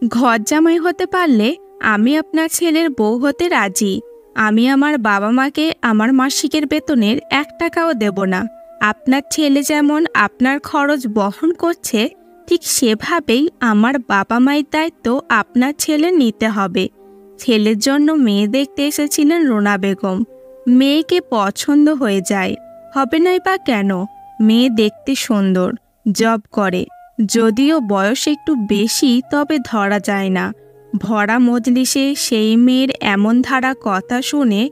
ঘর জামাই হতে পারলে আমি আপনার ছেলের বউ হতে রাজি। আমি আমার বাবা মাকে আমার মাসিকের বেতনের 1 টাকাও দেব না। আপনার ছেলে যেমন আপনার খরচ বহন করছে, ঠিক সেভাবেই আমার বাবা মায়ের দায়িত্ব আপনার ছেলে নিতে হবে। ছেলের জন্য মেয়ে দেখতে এসেছিলেন রুনা বেগম। মেয়েকে পছন্দ হয়ে যায়, হবে নাই বা কেন? মেয়ে দেখতে সুন্দর, জব করে, যদিও বয়স একটু বেশি, তবে ধরা যায় না। ভরা মজলিসে সেই মেয়ের এমন ধারা কথা শুনে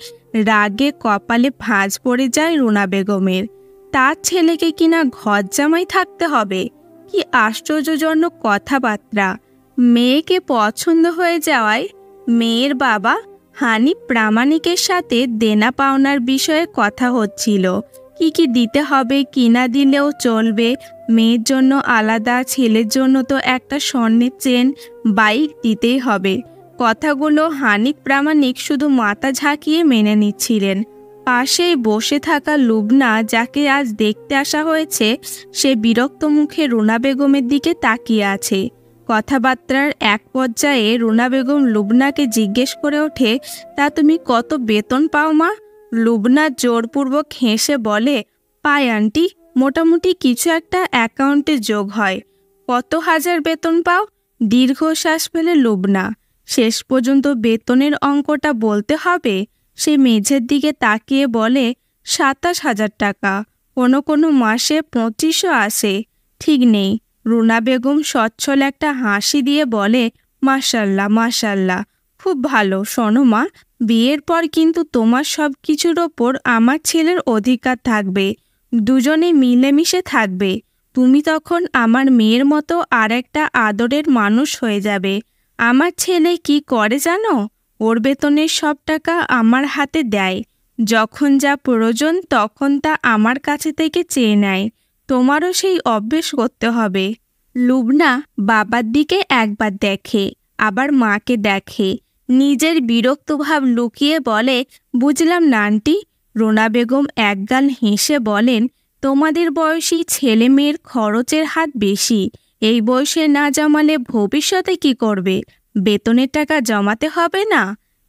রাগে কপালে ভাঁজ পড়ে যায় রুনা বেগমের। তার ছেলেকে কিনা ঘর জামাই থাকতে হবে? কি আশ্চর্যজনক কথাবার্তা! মেয়েকে পছন্দ হয়ে যাওয়ায় মেয়ের বাবা হানিফ প্রামাণিকের সাথে দেনা পাওনার বিষয়ে কথা হচ্ছিল। কি কি দিতে হবে, কিনা দিলেও চলবে, মেয়ের জন্য আলাদা, ছেলের জন্য তো একটা স্বর্ণের চেন, বাইক দিতেই হবে। কথাগুলো হানিফ প্রামাণিক শুধু মাথা ঝাঁকিয়ে মেনে নিচ্ছিলেন। পাশেই বসে থাকা লুবনা, যাকে আজ দেখতে আসা হয়েছে, সে বিরক্ত মুখে রুনা বেগমের দিকে তাকিয়ে আছে। কথাবার্তার এক পর্যায়ে রুনা বেগম লুবনাকে জিজ্ঞেস করে ওঠে, তা তুমি কত বেতন পাও মা? লুবনা জোরপূর্বক হেসে বলে, পাই আন্টি, মোটামুটি কিছু একটা অ্যাকাউন্টে যোগ হয়। কত হাজার বেতন পাও? দীর্ঘশ্বাস ফেলে লুবনা। শেষ পর্যন্ত বেতনের অঙ্কটা বলতে হবে। সে মেঝের দিকে তাকিয়ে বলে, 27,000 টাকা। কোনো কোনো মাসে 25ও আসে, ঠিক নেই। রুনা বেগম সচ্ছল একটা হাসি দিয়ে বলে, মাশাল্লাহ মাশাল্লাহ, খুব ভালো। শোনো মা, বিয়ের পর কিন্তু তোমার সব কিছুর ওপর আমার ছেলের অধিকার থাকবে। দুজনে মিলেমিশে থাকবে। তুমি তখন আমার মেয়ের মতো আর একটা আদরের মানুষ হয়ে যাবে। আমার ছেলে কি করে জানো? ওর বেতনের সব টাকা আমার হাতে দেয়। যখন যা প্রয়োজন তখন তা আমার কাছে থেকে চেয়ে নেয়। তোমারও সেই অভ্যেস করতে হবে। লুবনা বাবার দিকে একবার দেখে, আবার মাকে দেখে। নিজের বিরক্ত ভাব লুকিয়ে বলে, বুঝলাম না আন্টি। রুনা বেগম একগাল হেসে বলেন, তোমাদের বয়সী ছেলে মেয়ের খরচের হাত বেশি। এই বয়সে না জমালে ভবিষ্যতে কি করবে? বেতনের টাকা জমাতে হবে না?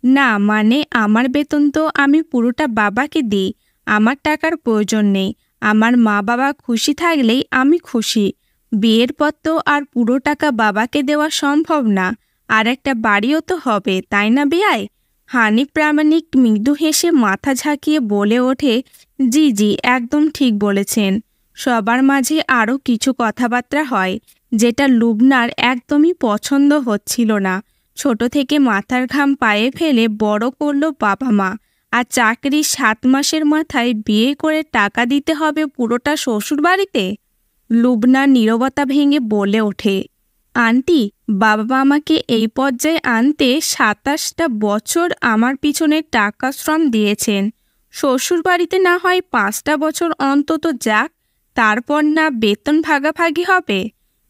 না মানে আমার বেতন তো আমি পুরোটা বাবাকে দিই। আমার টাকার প্রয়োজন নেই। আমার মা বাবা খুশি থাকলেই আমি খুশি। বিয়ের পর তো আর পুরো টাকা বাবাকে দেওয়া সম্ভব না। আর একটা বাড়িও তো হবে, তাই না বেয়াই? হানিফ প্রামাণিক মৃদু হেসে মাথা ঝাঁকিয়ে বলে ওঠে, জি জি, একদম ঠিক বলেছেন। সবার মাঝে আরও কিছু কথাবার্তা হয়, যেটা লুবনার একদমই পছন্দ হচ্ছিল না। ছোট থেকে মাথার ঘাম পায়ে ফেলে বড় করলো বাবা মা, আর চাকরির 7 মাসের মাথায় বিয়ে করে টাকা দিতে হবে পুরোটা শ্বশুর বাড়িতে। লুবনার নীরবতা ভেঙে বলে ওঠে, আন্টি, বাবা আমাকে এই পর্যায়ে আনতে 27টা বছর আমার পিছনে টাকা শ্রম দিয়েছেন। শ্বশুর বাড়িতে না হয় 5টা বছর অন্তত যাক, তারপর না বেতন ভাগাভাগি হবে?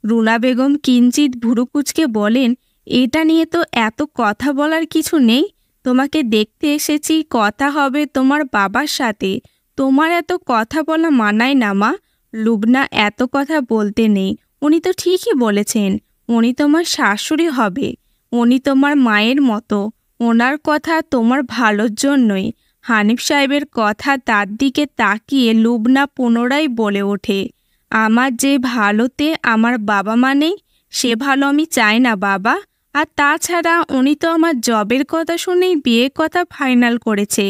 রুনা বেগম কিঞ্চিত ভুরু কুঁচকে বলেন, এটা নিয়ে তো এত কথা বলার কিছু নেই। তোমাকে দেখতে এসেছি, কথা হবে তোমার বাবার সাথে। তোমার এত কথা বলা মানায় না মা। লুবনা এত কথা বলতে নেই, উনি তো ঠিকই বলেছেন। উনি তোমার শাশুড়ি হবে। উনি তোমার মায়ের মতো। ওনার কথা তোমার ভালোর জন্যই। হানিফ সাহেবের কথা তার দিকে তাকিয়ে লুবনা পুনরায় বলে ওঠে, আমার যে ভালোতে আমার বাবা মা নেই, সে ভালো আমি চাই না বাবা। আর তাছাড়া উনি তো আমার জবের কথা শুনেই বিয়ের কথা ফাইনাল করেছে।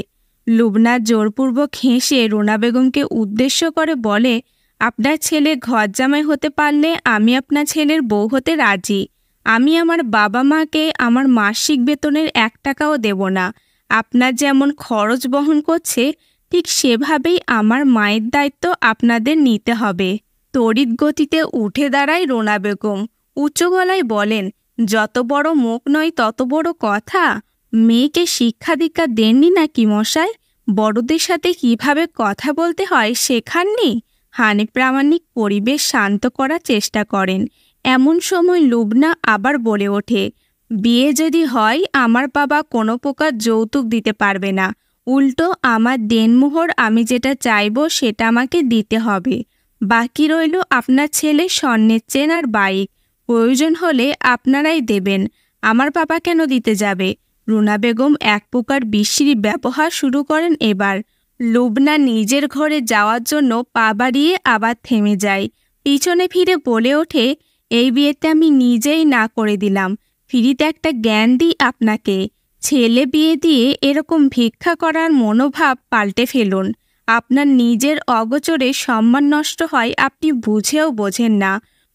লুবনা জোরপূর্বক হেসে রুনা বেগমকে উদ্দেশ্য করে বলে, আপনার ছেলে ঘর জামাই হতে পারলে আমি আপনার ছেলের বউ হতে রাজি। আমি আমার বাবা মাকে আমার মাসিক বেতনের 1 টাকাও দেব না। আপনার যেমন খরচ বহন করছে, ঠিক সেভাবেই আমার মায়ের দায়িত্ব আপনাদের নিতে হবে। তড়িৎ গতিতে উঠে দাঁড়ায় রুনা বেগম। উচ্চ গলায় বলেন, যত বড় মুখ নয় তত বড় কথা। মেয়েকে শিক্ষা দীক্ষা দেননি নাকি মশাই? বড়দের সাথে কিভাবে কথা বলতে হয় শেখাননি? হানিফ প্রামাণিক পরিবেশ শান্ত করার চেষ্টা করেন। এমন সময় লুবনা আবার বলে ওঠে, বিয়ে যদি হয় আমার বাবা কোনো প্রকার যৌতুক দিতে পারবে না। উল্টো আমার দেনমোহর আমি যেটা চাইবো সেটা আমাকে দিতে হবে। বাকি রইল আপনার ছেলে স্বর্ণের চেন আর বাইক। প্রয়োজন হলে আপনারাই দেবেন, আমার বাবা কেন দিতে যাবে? রুনা বেগম এক প্রকার বিশ্রী ব্যবহার শুরু করেন এবার। লুবনা নিজের ঘরে যাওয়ার জন্য পা বাড়িয়ে আবার থেমে যায়। পিছনে ফিরে বলে ওঠে, এই বিয়েতে আমি নিজেই না করে দিলাম, ফ্রিতে একটা জ্ঞান দিই আপনাকে। ছেলে বিয়ে দিয়ে এরকম ভিক্ষা করার মনোভাব পাল্টে ফেলুন। আপনার নিজের অগোচরে সম্মান নষ্ট হয়, আপনি বুঝেও বোঝেন না।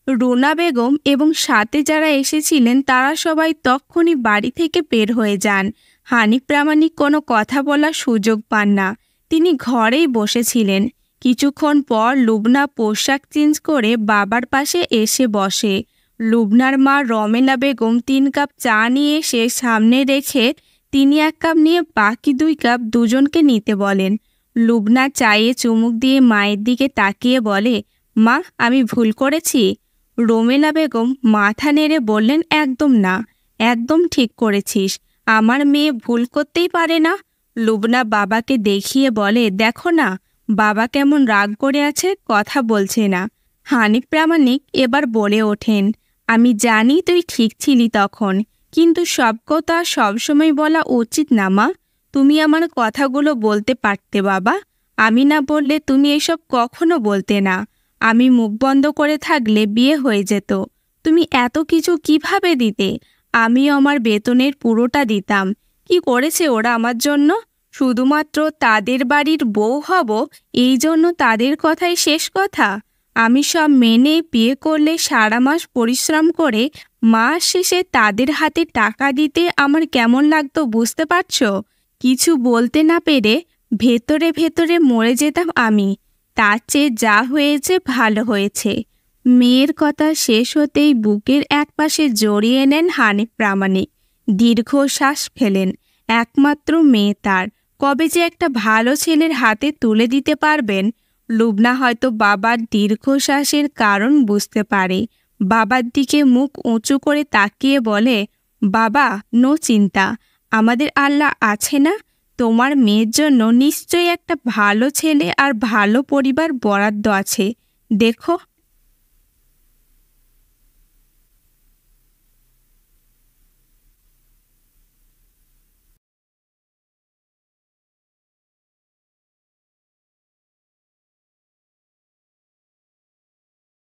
রুনা বেগম এবং সাথে যারা এসেছিলেন তারা সবাই তক্ষুনি বাড়ি থেকে বের হয়ে যান। হানিফ প্রামাণিক কোনো কথা বলার সুযোগ পান না, তিনি ঘরেই বসেছিলেন। কিছুক্ষণ পর লুবনা পোশাক চেঞ্জ করে বাবার পাশে এসে বসে। লুবনার মা রমেলা বেগম 3 কাপ চা নিয়ে এসে সামনে রেখে তিনি 1 কাপ নিয়ে বাকি 2 কাপ দুজনকে নিতে বলেন। লুবনা চায়ে চুমুক দিয়ে মায়ের দিকে তাকিয়ে বলে, মা, আমি ভুল করেছি? রমেলা বেগম মাথা নেড়ে বললেন, একদম না, একদম ঠিক করেছিস, আমার মেয়ে ভুল করতেই পারে না। লুবনা বাবাকে দেখিয়ে বলে, দেখো না, বাবা কেমন রাগ করে আছে, কথা বলছে না। হানিফ প্রামাণিক এবার বলে ওঠেন, আমি জানি তুই ঠিক ছিলি তখন, কিন্তু সব কথা সবসময় বলা উচিত না মা। তুমি আমার কথাগুলো বলতে পারতে বাবা, আমি না বললে তুমি এসব কখনো বলতে না। আমি মুখ বন্ধ করে থাকলে বিয়ে হয়ে যেত। তুমি এত কিছু কিভাবে দিতে? আমি আমার বেতনের পুরোটা দিতাম। কি করেছে ওরা আমার জন্য? শুধুমাত্র তাদের বাড়ির বউ হব, এই জন্য তাদের কথাই শেষ কথা? আমি সব মেনে বিয়ে করলে সারা মাস পরিশ্রম করে মাস শেষে তাদের হাতে টাকা দিতে আমার কেমন লাগতো বুঝতে পারছো? কিছু বলতে না পেরে ভেতরে ভেতরে মরে যেতাম আমি। তার চেয়ে যা হয়েছে ভালো হয়েছে। মেয়ের কথা শেষ হতেই বুকের একপাশে জড়িয়ে নেন হানিফ প্রামাণিক। দীর্ঘশ্বাস ফেলেন। একমাত্র মেয়ে তার, কবে যে একটা ভালো ছেলের হাতে তুলে দিতে পারবেন। লুবনা হয়তো বাবার দীর্ঘশ্বাসের কারণ বুঝতে পারে। বাবার দিকে মুখ উঁচু করে তাকিয়ে বলে, বাবা, নো চিন্তা, আমাদের আল্লাহ আছে না? তোমার মেয়ের জন্য নিশ্চয়ই একটা ভালো ছেলে আর ভালো পরিবার বরাদ্দ আছে। দেখো,